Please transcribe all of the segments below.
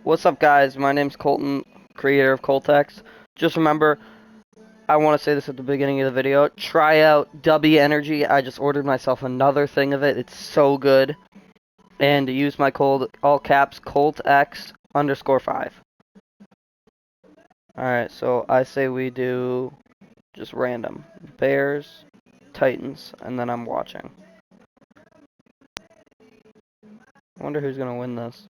What's up, guys? My name's Colton, creator of Coltex. Just remember, I want to say this at the beginning of the video. Try out W Energy. I just ordered myself another thing of it. It's so good. And use my code, all caps, ColtX_5. Alright, so I say we do just random. Bears, Titans, and then I'm watching. I wonder who's going to win this.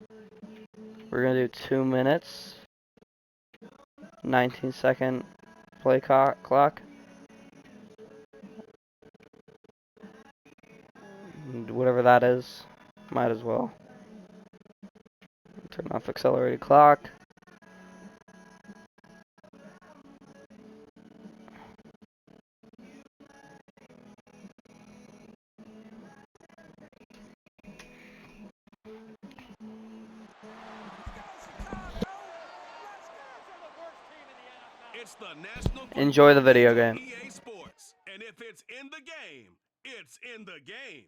We're going to do 2 minutes. 19-second play clock. Whatever that is, might as well. Turn off accelerated clock. It's the National Enjoy the video game. EA Sports, and if it's in the game, it's in the game.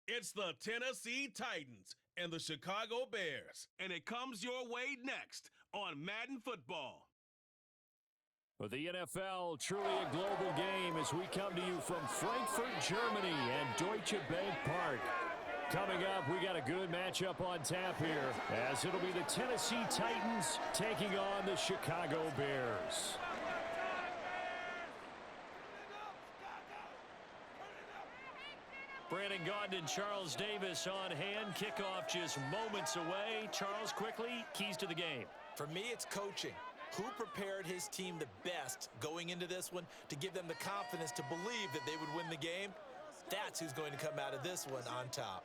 It's the Tennessee Titans and the Chicago Bears, and it comes your way next on Madden Football. Well, the NFL, truly a global game as we come to you from Frankfurt, Germany and Deutsche Bank Park. Coming up, we got a good matchup on tap here, as it'll be the Tennessee Titans taking on the Chicago Bears. Brandon Gaudin, Charles Davis on hand. Kickoff just moments away. Charles, quickly, keys to the game. For me, it's coaching. Who prepared his team the best going into this one to give them the confidence to believe that they would win the game? That's who's going to come out of this one on top.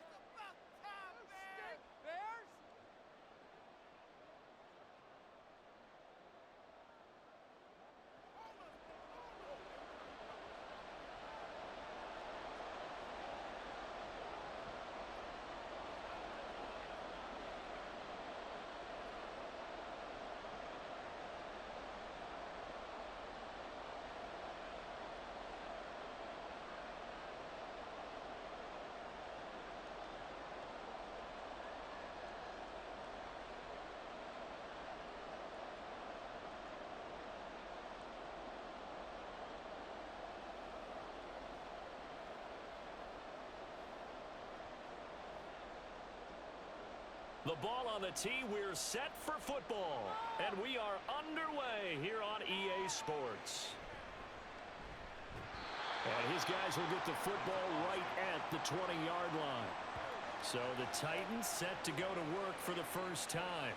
The ball on the tee, we're set for football. And we are underway here on EA Sports. And his guys will get the football right at the 20-yard line. So the Titans set to go to work for the first time.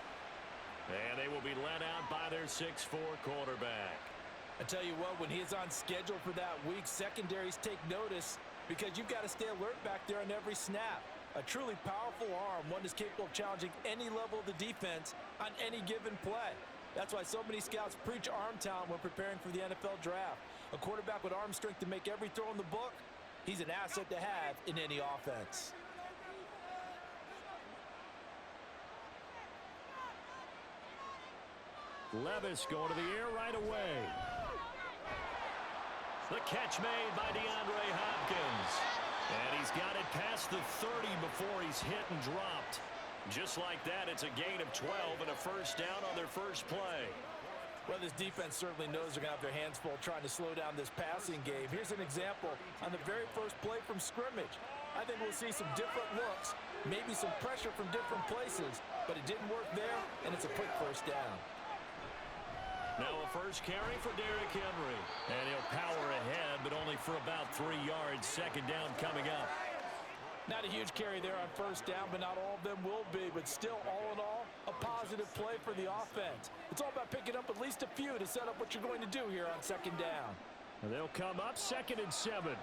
And they will be led out by their 6'4" quarterback. I tell you what, when he's on schedule for that week, secondaries take notice because you've got to stay alert back there on every snap. A truly powerful arm, one that's capable of challenging any level of the defense on any given play. That's why so many scouts preach arm talent when preparing for the NFL draft. A quarterback with arm strength to make every throw in the book, he's an asset to have in any offense. Levis going to the air right away. The catch made by DeAndre Hopkins. And he's got it past the 30 before he's hit and dropped. Just like that, it's a gain of 12 and a first down on their first play. Well, this defense certainly knows they're going to have their hands full trying to slow down this passing game. Here's an example on the very first play from scrimmage. I think we'll see some different looks, maybe some pressure from different places, but it didn't work there, and it's a quick first down. Now a first carry for Derrick Henry. And he'll power ahead, but only for about 3 yards. Second down coming up. Not a huge carry there on first down, but not all of them will be. But still, all in all, a positive play for the offense. It's all about picking up at least a few to set up what you're going to do here on second down. And they'll come up 2nd and 7.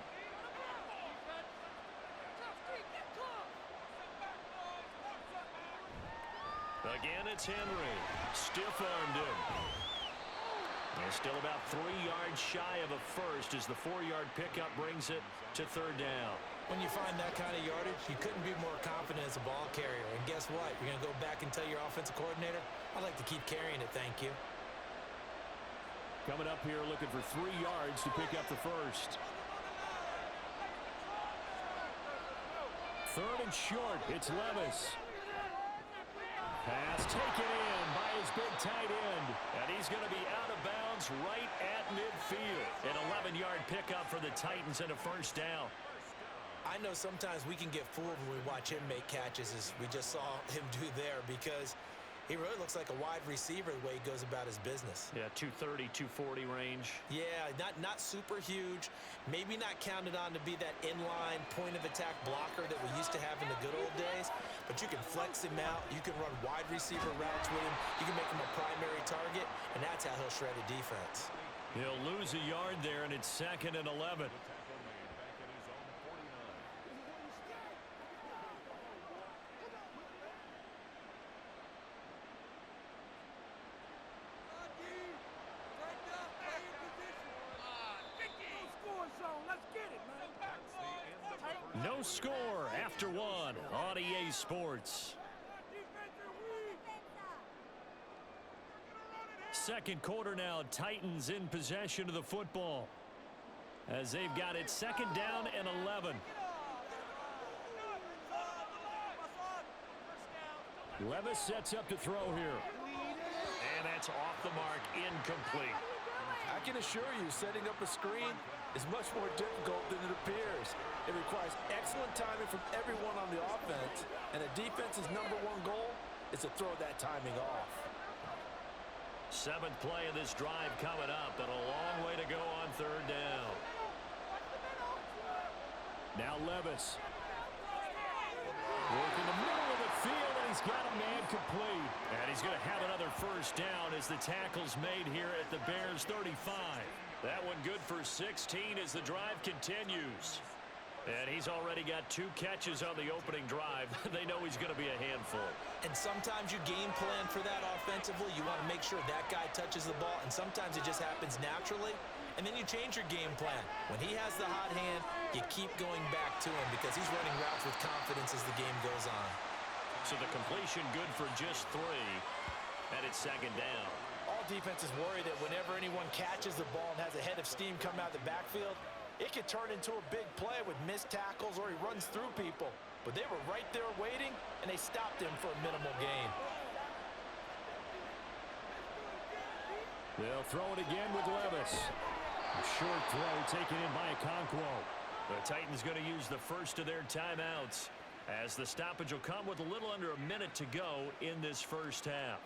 Again, it's Henry. Stiff-armed him. They're still about 3 yards shy of a first as the 4-yard pickup brings it to third down. When you find that kind of yardage, you couldn't be more confident as a ball carrier. And guess what? You're going to go back and tell your offensive coordinator, I'd like to keep carrying it, thank you. Coming up here looking for 3 yards to pick up the first. 3rd and short. It's Levis. Pass taken in by lands right at midfield. An 11-yard pickup for the Titans and a first down. I know sometimes we can get fooled when we watch him make catches, as we just saw him do there, because he really looks like a wide receiver the way he goes about his business. Yeah, 230, 240 range. Yeah, not super huge. Maybe not counted on to be that inline point-of-attack blocker that we used to have in the good old days, but you can flex him out. You can run wide receiver routes with him. You can make him a primary target, and that's how he'll shred a defense. He'll lose a yard there, and it's 2nd and 11. No score after one on EA Sports. Second quarter now, Titans in possession of the football as they've got it 2nd down and 11. Levis sets up to throw here. And that's off the mark, incomplete. I can assure you, setting up a screen is much more difficult than it appears. It requires excellent timing from everyone on the offense, and a defense's #1 goal is to throw that timing off. 7th play of this drive coming up, and a long way to go on 3rd down. Now Levis. Working the middle of the field, and he's got a man complete. And he's going to have another first down as the tackle's made here at the Bears 35. That one good for 16 as the drive continues. And he's already got 2 catches on the opening drive. They know he's going to be a handful. And sometimes you game plan for that offensively. You want to make sure that guy touches the ball, and sometimes it just happens naturally. And then you change your game plan. When he has the hot hand, you keep going back to him because he's running routes with confidence as the game goes on. So the completion good for just 3, and it's 2nd down. All defenses worry that whenever anyone catches the ball and has a head of steam coming out of the backfield, it could turn into a big play with missed tackles or he runs through people. But they were right there waiting, and they stopped him for a minimal gain. They'll throw it again with Levis. A short throw taken in by Okonkwo. The Titans going to use the first of their timeouts as the stoppage will come with a little under a minute to go in this first half.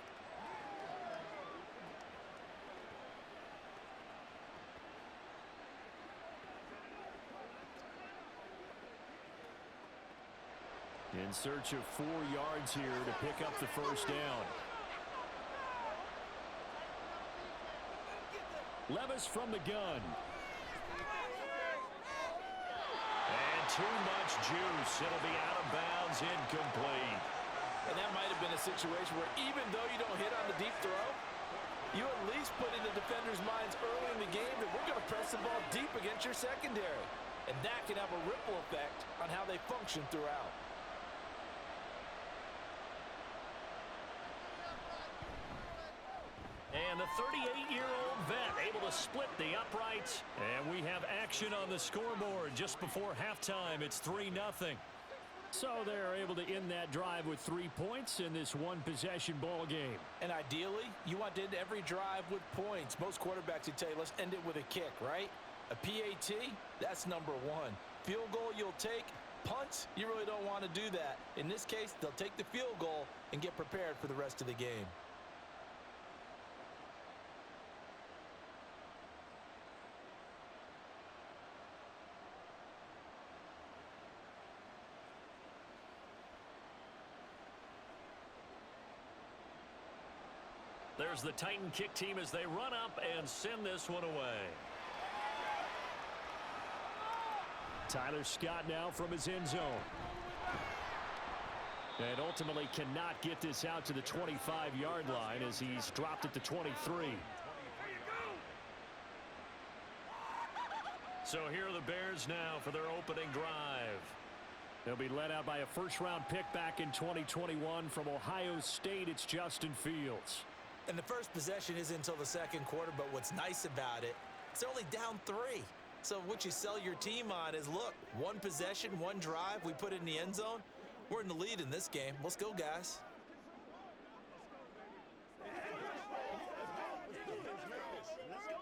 In search of 4 yards here to pick up the first down. Levis from the gun. And too much juice. It'll be out of bounds, incomplete. And that might have been a situation where even though you don't hit on the deep throw, you at least put in the defender's minds early in the game that we're going to press the ball deep against your secondary. And that can have a ripple effect on how they function throughout. And the 38-year-old vet able to split the uprights. And we have action on the scoreboard just before halftime. It's 3-0. So they're able to end that drive with 3 points in this one-possession ball game. And ideally, you want to end every drive with points. Most quarterbacks would tell you, let's end it with a kick, right? A PAT, that's #1. Field goal you'll take. Punts, you really don't want to do that. In this case, they'll take the field goal and get prepared for the rest of the game. There's the Titan kick team as they run up and send this one away. Tyler Scott now from his end zone. And ultimately cannot get this out to the 25-yard line as he's dropped it to 23. So here are the Bears now for their opening drive. They'll be led out by a first-round pick back in 2021 from Ohio State. It's Justin Fields. And the first possession isn't until the second quarter, but what's nice about it, it's only down 3. So what you sell your team on is, look, 1 possession, 1 drive, we put it in the end zone. We're in the lead in this game. Let's go, guys. Let's go.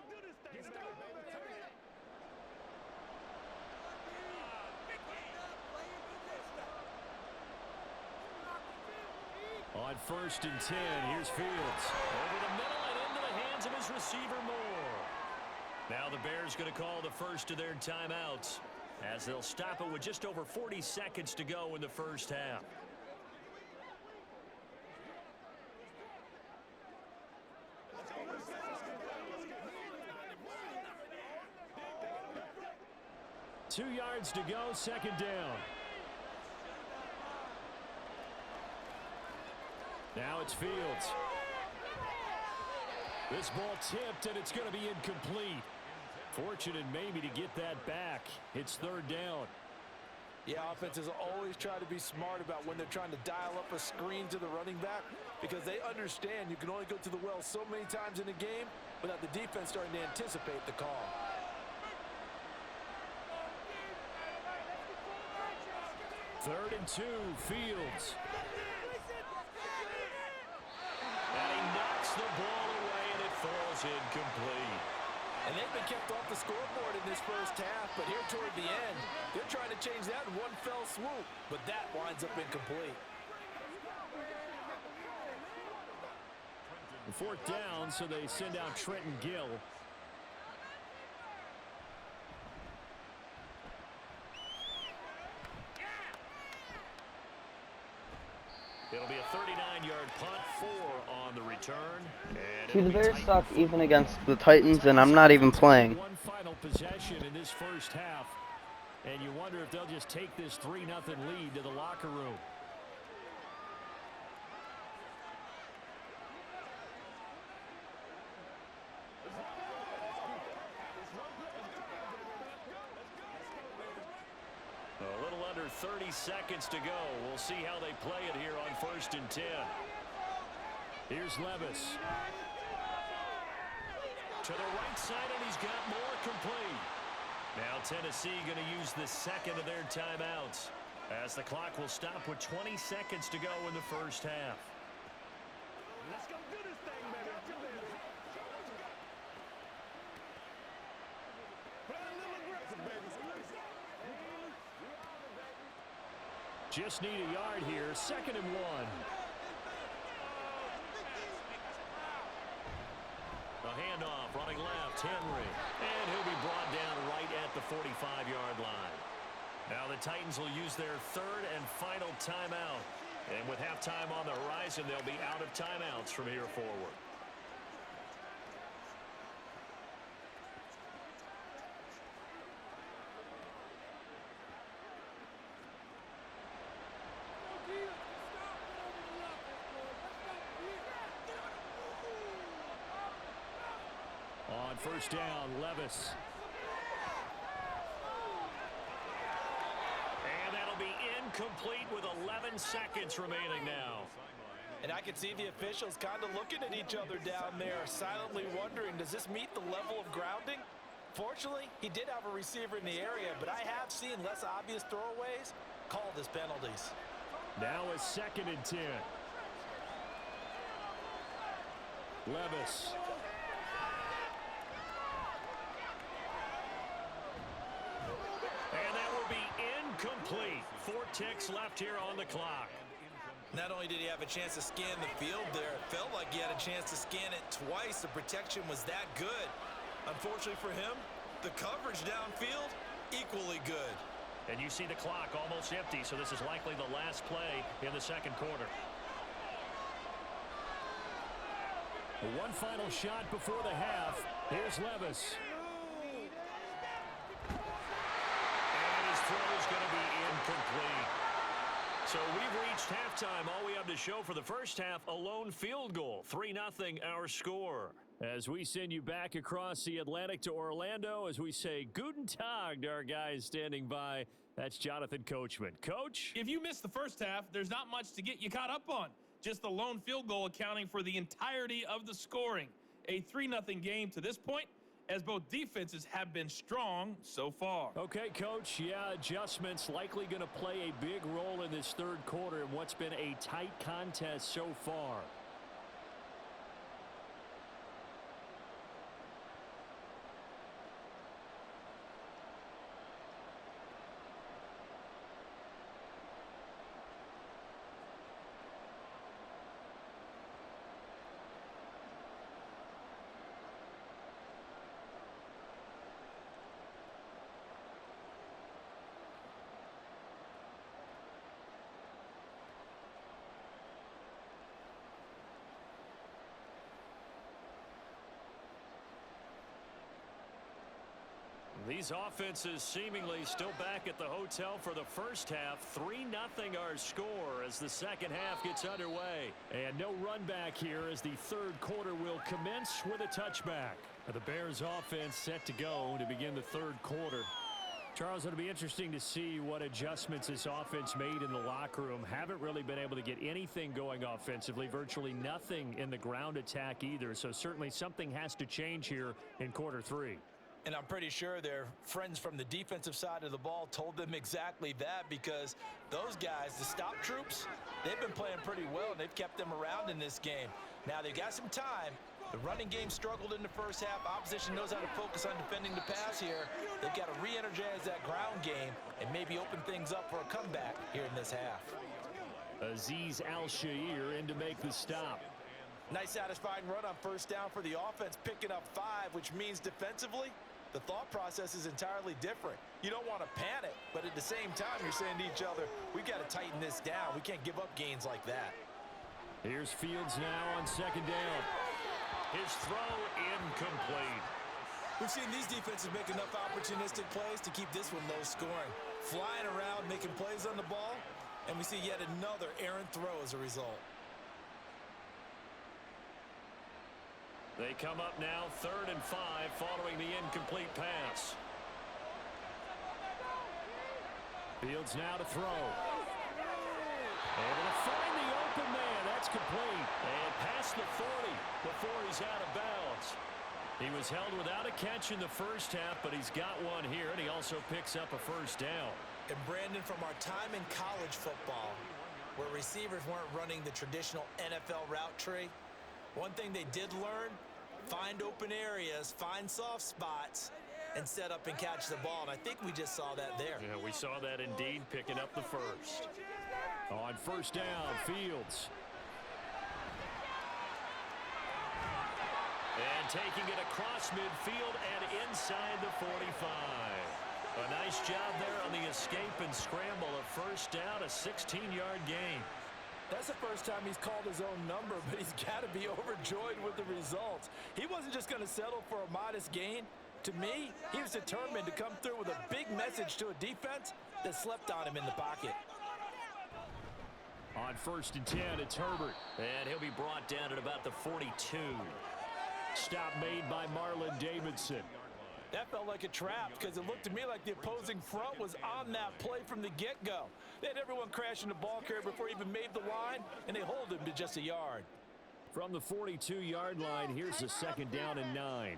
on 1st and 10. Here's Fields. Over the middle and into the hands of his receiver, Moore. Now the Bears going to call the first of their timeouts as they'll stop it with just over 40 seconds to go in the first half. Two yards to go, second down. Now it's Fields. This ball tipped, and it's going to be incomplete. Fortunate maybe to get that back. It's third down. Yeah, offenses always try to be smart about when they're trying to dial up a screen to the running back because they understand you can only go to the well so many times in a game without the defense starting to anticipate the call. Third and 2, Fields. And he knocks the ball away, and it falls incomplete. And they've been kept off the scoreboard in this first half, but here toward the end, they're trying to change that in one fell swoop, but that winds up incomplete. Fourth down, so they send out Trenton Gill. It'll be a 39-yard punt, 4 on the return. See, the Bears suck even against the Titans, and I'm not even playing. One final possession in this first half, and you wonder if they'll just take this 3-0 lead to the locker room. A little under 30 seconds to go. We'll see how they play it here on 1st and 10. Here's Levis. To the right side, and he's got more complete. Now Tennessee going to use the second of their timeouts as the clock will stop with 20 seconds to go in the first half. Let's go do this thing, baby. Play a little aggressive, baby. Just need a yard here. 2nd and 1. A handoff, running left, Henry. And he'll be brought down right at the 45-yard line. Now the Titans will use their third and final timeout. And with halftime on the horizon, they'll be out of timeouts from here forward. On 1st down, Levis. And that'll be incomplete with 11 seconds remaining now. And I can see the officials kind of looking at each other down there, silently wondering, does this meet the level of grounding? Fortunately, he did have a receiver in the area, but I have seen less obvious throwaways called as penalties. Now a 2nd and 10. Levis. And that will be incomplete. 4 ticks left here on the clock. Not only did he have a chance to scan the field there, it felt like he had a chance to scan it twice. The protection was that good. Unfortunately for him, the coverage downfield, equally good. And you see the clock almost empty, so this is likely the last play in the second quarter. One final shot before the half. Here's Levis. And his throw is going to be incomplete. So we've reached halftime. All we have to show for the first half, a lone field goal. 3-0 our score. As we send you back across the Atlantic to Orlando, as we say Guten Tag to our guys standing by. That's Jonathan Coachman. Coach? If you missed the first half, there's not much to get you caught up on. Just the lone field goal accounting for the entirety of the scoring. A 3-0 game to this point, as both defenses have been strong so far. Okay, Coach. Yeah, adjustments likely going to play a big role in this third quarter in what's been a tight contest so far. These offenses seemingly still back at the hotel for the first half. 3-0 our score as the second half gets underway. And no run back here as the third quarter will commence with a touchback. The Bears offense set to go to begin the third quarter. Charles, it'll be interesting to see what adjustments this offense made in the locker room. Haven't really been able to get anything going offensively. Virtually nothing in the ground attack either. So certainly something has to change here in quarter three. And I'm pretty sure their friends from the defensive side of the ball told them exactly that, because those guys, the stop troops, they've been playing pretty well, and they've kept them around in this game. Now they've got some time. The running game struggled in the first half. Opposition knows how to focus on defending the pass here. They've got to re-energize that ground game and maybe open things up for a comeback here in this half. Azeez Al-Shaair in to make the stop. Nice satisfying run on first down for the offense, picking up 5, which means defensively, the thought process is entirely different. You don't want to panic, but at the same time, you're saying to each other, we've got to tighten this down. We can't give up gains like that. Here's Fields now on second down. His throw incomplete. We've seen these defenses make enough opportunistic plays to keep this one low scoring. Flying around, making plays on the ball, and we see yet another errant throw as a result. They come up now 3rd and 5 following the incomplete pass. Fields now to throw. Able to find the open man. That's complete. And past the 40 before he's out of bounds. He was held without a catch in the first half, but he's got one here, and he also picks up a first down. And Brandon, from our time in college football, where receivers weren't running the traditional NFL route tree, one thing they did learn, find open areas, find soft spots, and set up and catch the ball. And I think we just saw that there. Yeah, we saw that indeed, picking up the first. On first down, Fields. And taking it across midfield and inside the 45. A nice job there on the escape and scramble. A first down, a 16-yard gain. That's the first time he's called his own number, but he's got to be overjoyed with the results. He wasn't just going to settle for a modest gain. To me, he was determined to come through with a big message to a defense that slept on him in the pocket. On 1st and 10, it's Herbert. And he'll be brought down at about the 42. Stop made by Marlon Davidson. That felt like a trap, because it looked to me like the opposing front was on that play from the get-go. They had everyone crashing the ball carrier before he even made the line, and they hold him to just a yard. From the 42-yard line, here's a 2nd down and 9.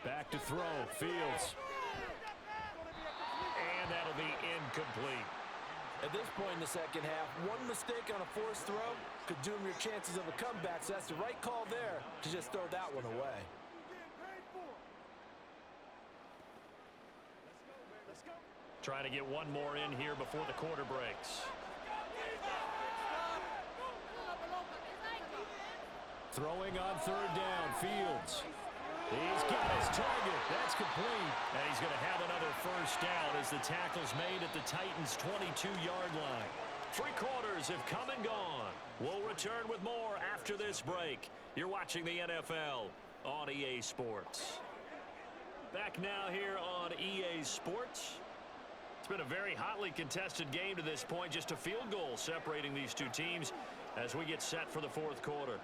Back to throw, Fields. And that'll be incomplete. At this point in the second half, one mistake on a forced throw could doom your chances of a comeback, so that's the right call there to just throw that one away. Trying to get one more in here before the quarter breaks. Throwing on 3rd down, Fields. He's got his target. That's complete. And he's going to have another first down as the tackle's made at the Titans' 22-yard line. 3 quarters have come and gone. We'll return with more after this break. You're watching the NFL on EA Sports. Back now here on EA Sports. It's been a very hotly contested game to this point. Just a field goal separating these two teams as we get set for the 4th quarter.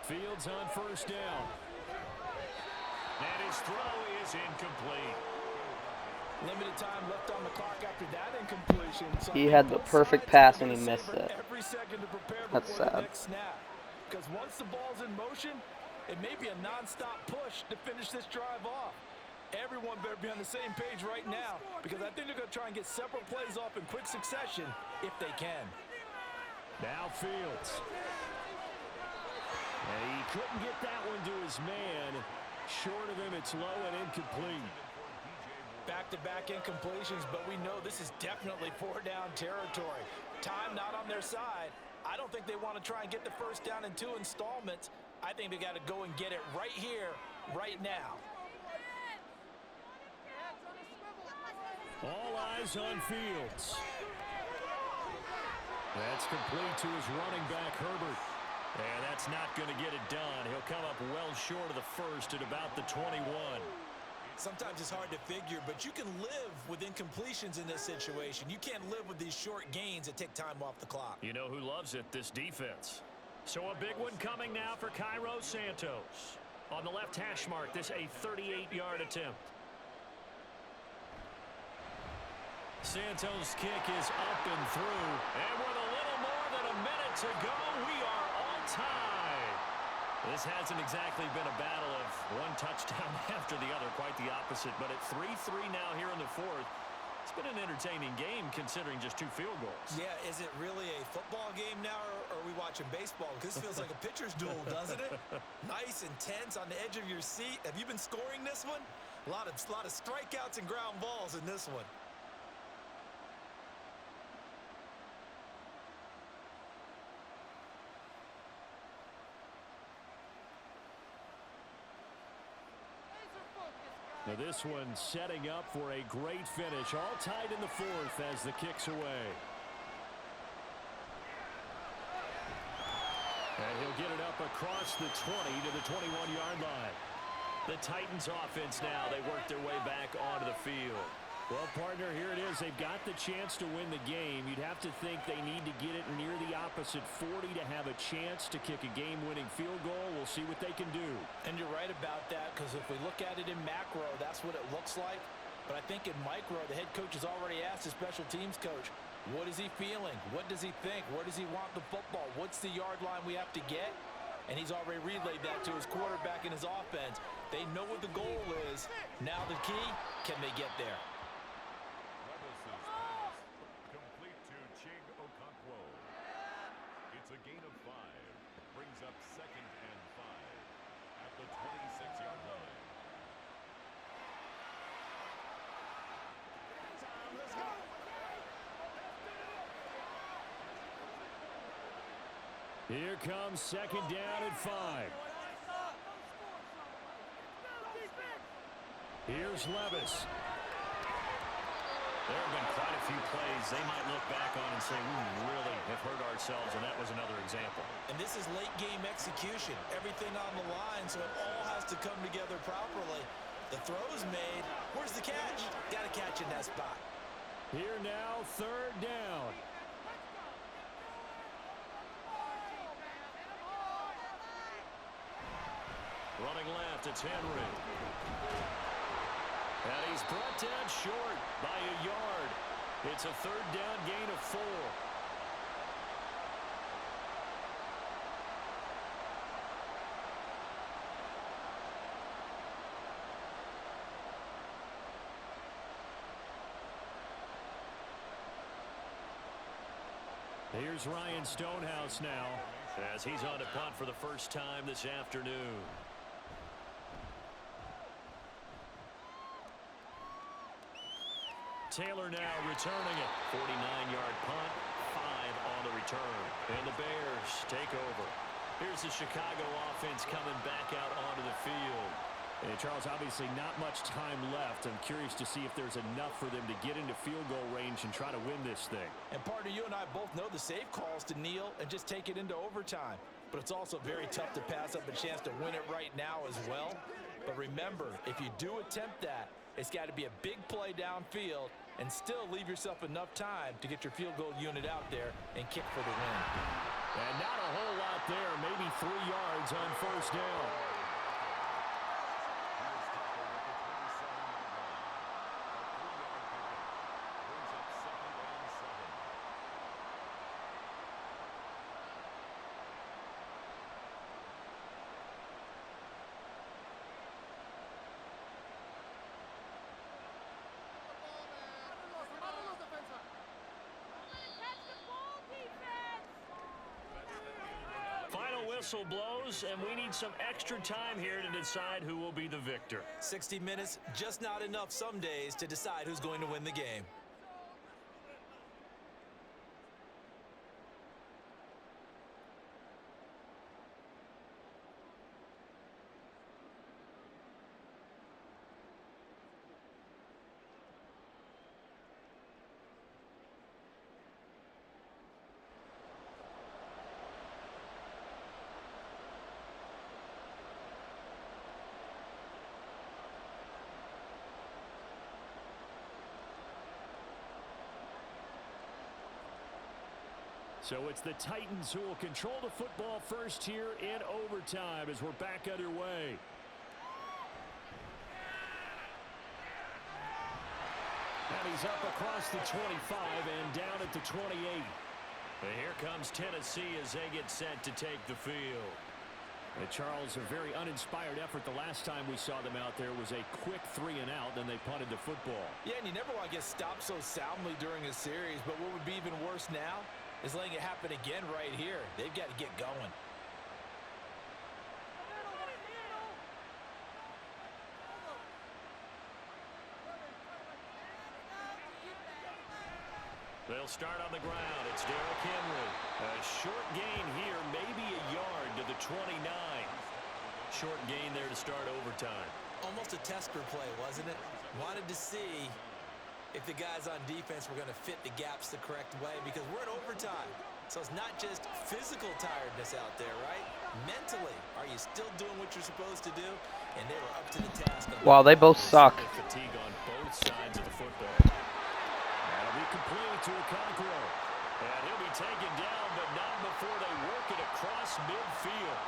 Fields on 1st down. And his throw is incomplete. Limited time left on the clock after that incompletion. So He had the perfect pass and he missed it. Every second to prepare That's before the sad. next snap. Because once the ball's in motion, it may be a non-stop push to finish this drive off. Everyone better be on the same page right now, because I think they're going to try and get several plays off in quick succession if they can. Now Fields. And he couldn't get that one to his man. Short of him, it's low and incomplete. Back-to-back incompletions, but we know this is definitely 4-down territory. Time not on their side. I don't think they want to try and get the first down in 2 installments. I think they got to go and get it right here, right now. All eyes on Fields. That's complete to his running back, Herbert. And that's not going to get it done. He'll come up well short of the first at about the 21. Sometimes it's hard to figure, but you can live with incompletions in this situation. You can't live with these short gains that take time off the clock. You know who loves it? This defense. So a big one coming now for Cairo Santos. On the left hash mark, this a 38-yard attempt. Santos' kick is up and through. And with a little more than a minute to go, we are all tied. This hasn't exactly been a battle of one touchdown after the other, quite the opposite. But at 3-3 now here in the fourth, it's been an entertaining game considering just 2 field goals. Yeah, is it really a football game now, or are we watching baseball? Because this feels like a pitcher's duel, doesn't it? Nice, intense, on the edge of your seat. Have you been scoring this one? A lot of strikeouts and ground balls in this one. Now this one setting up for a great finish. All tied in the fourth as the kick's away. And he'll get it up across the 20 to the 21-yard line. The Titans offense now, they work their way back onto the field. Well, partner, here it is. They've got the chance to win the game. You'd have to think they need to get it near the opposite 40 to have a chance to kick a game-winning field goal. We'll see what they can do. And you're right about that, because if we look at it in macro, that's what it looks like. But I think in micro, the head coach has already asked the special teams coach, what is he feeling? What does he think? Where does he want the football? What's the yard line we have to get? And he's already relayed that to his quarterback and his offense. They know what the goal is. Now the key, can they get there? It's a gain of 5. Brings up 2nd and 5 at the 26-yard line. Let's go. Here comes 2nd down and 5. Here's Levis. There have been quite a few plays they might look back on and say, we really have hurt ourselves, and that was another example. And this is late game execution. Everything on the line, so it all has to come together properly. The throw's made. Where's the catch? Got to catch in that spot. Here now, 3rd down. Running left, it's Henry. And he's brought down short by a yard. It's a 3rd down gain of 4. Here's Ryan Stonehouse now as he's on to punt for the first time this afternoon. Taylor now returning it. 49-yard punt, 5 on the return. And the Bears take over. Here's the Chicago offense coming back out onto the field. And Charles, obviously not much time left. I'm curious to see if there's enough for them to get into field goal range and try to win this thing. And partner, you and I both know the safe calls to kneel and just take it into overtime. But it's also very tough to pass up a chance to win it right now as well. But remember, if you do attempt that, it's got to be a big play downfield and still leave yourself enough time to get your field goal unit out there and kick for the win. And not a whole lot there, maybe 3 yards on 1st down. Whistle blows, and we need some extra time here to decide who will be the victor. 60 minutes, just not enough some days to decide who's going to win the game. So it's the Titans who will control the football first here in overtime as we're back underway. And he's up across the 25 and down at the 28. And here comes Tennessee as they get set to take the field. And Charles, a very uninspired effort. The last time we saw them out there was a quick 3-and-out, then they punted the football. Yeah, and you never want to get stopped so soundly during a series, but what would be even worse now is letting it happen again right here. They've got to get going. They'll start on the ground. It's Derrick Henry. A short gain here, maybe a yard to the 29. Short gain there to start overtime. Almost a tester play, wasn't it? Wanted to see if the guys on defense were going to fit the gaps the correct way, because we're in overtime. So it's not just physical tiredness out there, right? Mentally, are you still doing what you're supposed to do? And they were up to the task. Wow, they both suck. Fatigue on both sides of the football. That'll be complete to Okonkwo. And he'll be taken down, but not before they work it across midfield.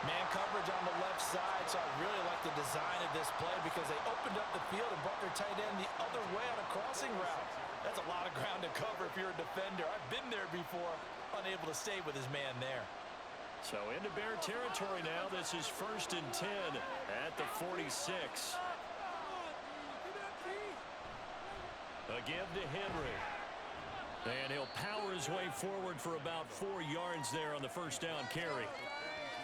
Man coverage on the left side, so I really like the design of this play because they opened up the field and brought their tight end the other way on a crossing route. That's a lot of ground to cover if you're a defender. I've been there before, unable to stay with his man there. So into Bear territory now. This is 1st and 10 at the 46. A give to Henry. And he'll power his way forward for about 4 yards there on the first down carry.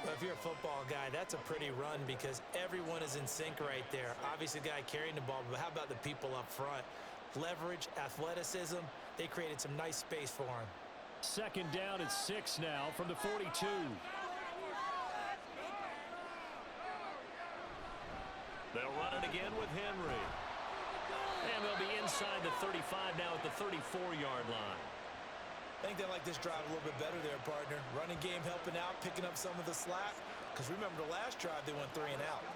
Well, if you're a football guy, that's a pretty run because everyone is in sync right there. Obviously, the guy carrying the ball, but how about the people up front? Leverage, athleticism, they created some nice space for him. 2nd down at 6 now from the 42. They'll run it again with Henry. And they'll be inside the 35 now at the 34-yard line. I think they like this drive a little bit better there, partner. Running game helping out, picking up some of the slack. Because remember the last drive, they went 3-and-out.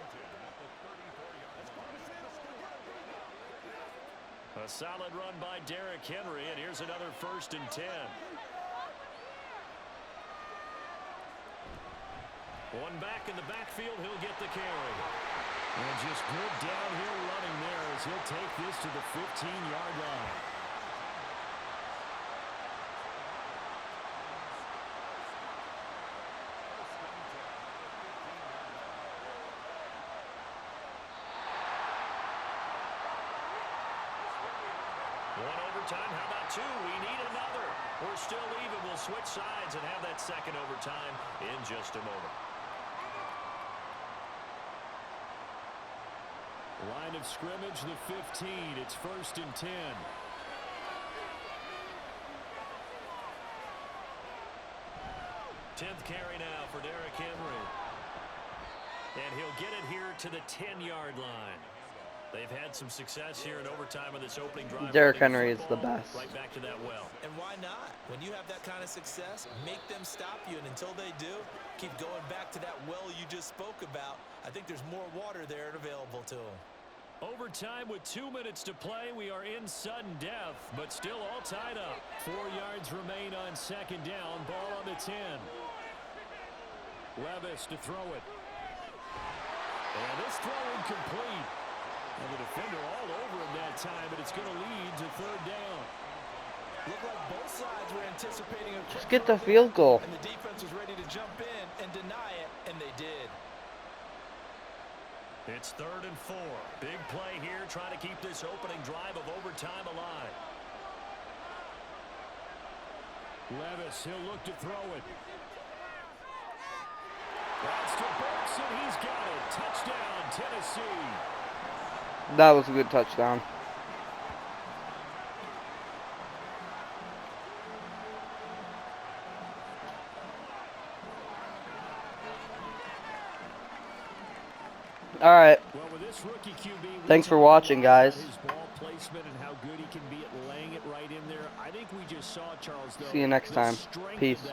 A solid run by Derrick Henry, and here's another 1st and 10. One back in the backfield, he'll get the carry. And just good downhill running there as he'll take this to the 15-yard line. One overtime, how about 2? We need another. We're still even. We'll switch sides and have that second overtime in just a moment. Line of scrimmage, the 15. It's 1st and 10. Tenth carry now for Derrick Henry. And he'll get it here to the 10-yard line. They've had some success here in overtime of this opening drive. Derrick Henry is the best. Right back to that well. And why not? When you have that kind of success, make them stop you. And until they do, keep going back to that well you just spoke about. I think there's more water there available to them. Overtime with 2 minutes to play. We are in sudden death, but still all tied up. 4 yards remain on 2nd down. Ball on the 10. Levis to throw it. And this throw incomplete. And the defender all over him that time, but it's going to lead to 3rd down. Looked like both sides were anticipating a Just get the field goal. and the defense was ready to jump in and deny it, and they did. It's 3rd and 4. Big play here, trying to keep this opening drive of overtime alive. Levis, he'll look to throw it. That's to Burks, and he's got it. Touchdown, Tennessee. That was a good touchdown. All right. Well, with this rookie QB, Thanks for watching, guys. His ball placement and how good he can be at laying it right in there. I think we just saw, Charles, though, See you next the time. strength of Peace. that